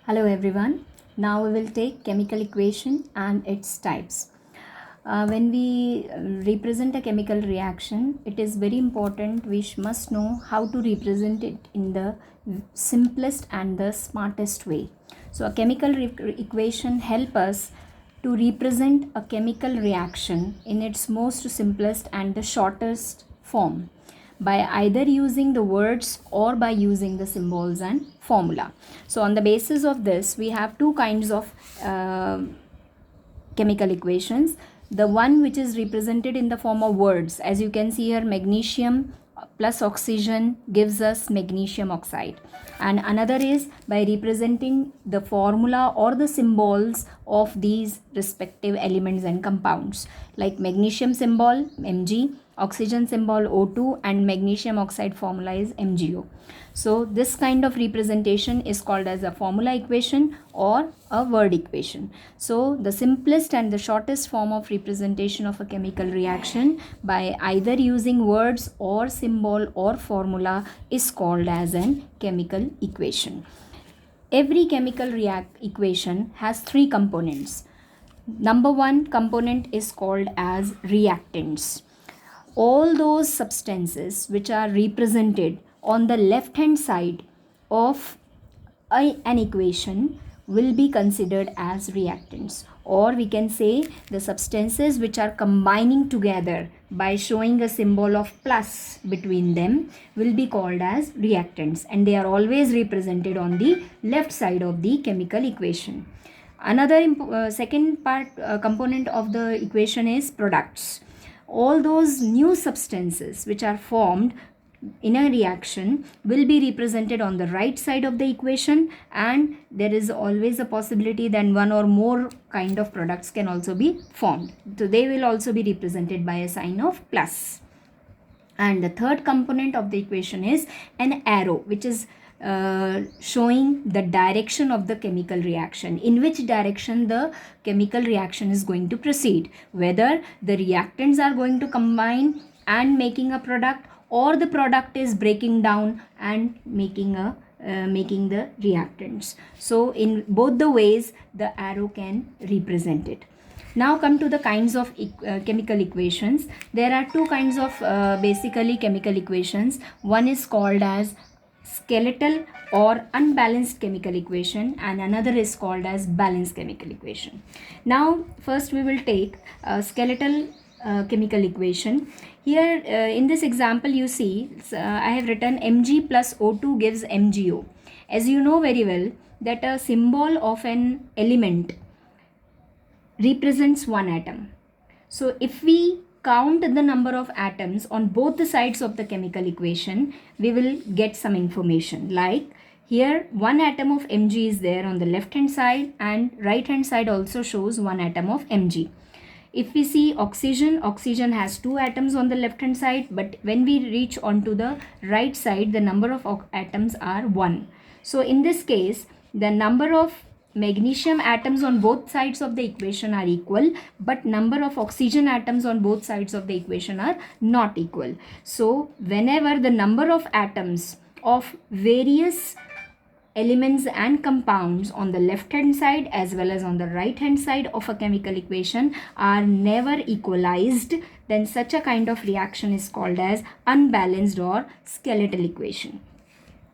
Hello everyone. Now we will take chemical equation and its types. When we represent a chemical reaction, it is very important must know how to represent it in the simplest and the smartest way. So a chemical equation help us to represent a chemical reaction in its most simplest and the shortest form by either using the words or by using the symbols and formula. So on the basis of this, we have two kinds of chemical equations. The one which is represented in the form of words, as you can see here, magnesium plus oxygen gives us magnesium oxide, and another is by representing the formula or the symbols of these respective elements and compounds, like magnesium symbol Mg, oxygen symbol O2, and magnesium oxide formula is MgO. So this kind of representation is called as a formula equation or a word equation. So the simplest and the shortest form of representation of a chemical reaction by either using words or symbol or formula is called as an chemical equation. Every chemical equation has three components. Number one component is called as reactants. All those substances which are represented on the left hand side of an equation will be considered as reactants, or we can say the substances which are combining together by showing a symbol of plus between them will be called as reactants, and they are always represented on the left side of the chemical equation. Another second component of the equation is products. All those new substances which are formed in a reaction will be represented on the right side of the equation, and there is always a possibility that one or more kind of products can also be formed. So they will also be represented by a sign of plus. And the third component of the equation is an arrow, which is showing the direction of the chemical reaction, in which direction the chemical reaction is going to proceed, whether the reactants are going to combine and making a product, or the product is breaking down and making the reactants. So in both the ways the arrow can represent it. Now come to the kinds of chemical equations. There are two kinds of basically chemical equations. One is called as skeletal or unbalanced chemical equation, and another is called as balanced chemical equation. Now first we will take a skeletal chemical equation. Here in this example you see I have written Mg plus O2 gives MgO. As you know very well that a symbol of an element represents one atom. So if we count the number of atoms on both the sides of the chemical equation, we will get some information. Like here, one atom of Mg is there on the left hand side, and right hand side also shows one atom of Mg. If we see oxygen has two atoms on the left hand side, but when we reach onto the right side, the number of atoms are 1. So in this case, the number of magnesium atoms on both sides of the equation are equal, but number of oxygen atoms on both sides of the equation are not equal. So whenever the number of atoms of various elements and compounds on the left hand side as well as on the right hand side of a chemical equation are never equalized, then such a kind of reaction is called as unbalanced or skeletal equation.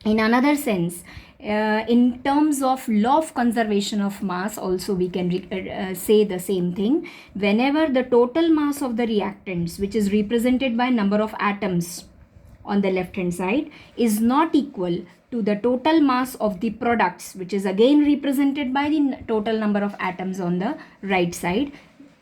In another sense, in terms of law of conservation of mass also we can say the same thing. Whenever the total mass of the reactants, which is represented by number of atoms on the left hand side, is not equal to the total mass of the products, which is again represented by the total number of atoms on the right side,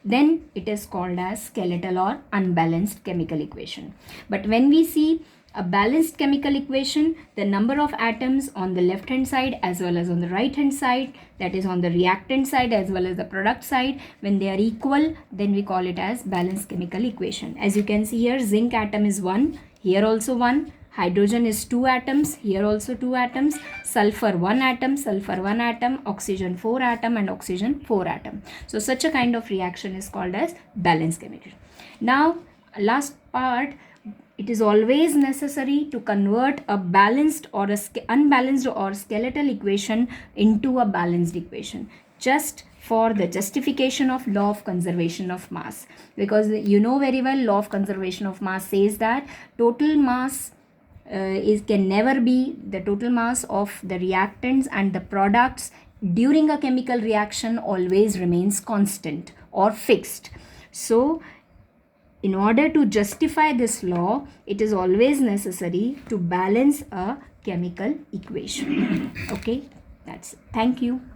then it is called as skeletal or unbalanced chemical equation. But when we see a balanced chemical equation, the number of atoms on the left hand side as well as on the right hand side, that is on the reactant side as well as the product side, when they are equal, then we call it as balanced chemical equation. As you can see here, zinc atom is 1, here also 1, hydrogen is 2 atoms, here also 2 atoms, sulfur 1 atom, oxygen 4 atom, and oxygen 4 atom. So such a kind of reaction is called as balanced chemical. Now last part, it is always necessary to convert a balanced or a unbalanced or skeletal equation into a balanced equation, just for the justification of law of conservation of mass. Because you know very well, law of conservation of mass says that total mass can never be the total mass of the reactants, and the products during a chemical reaction always remains constant or fixed. So in order to justify this law, it is always necessary to balance a chemical equation. Okay, that's it. Thank you.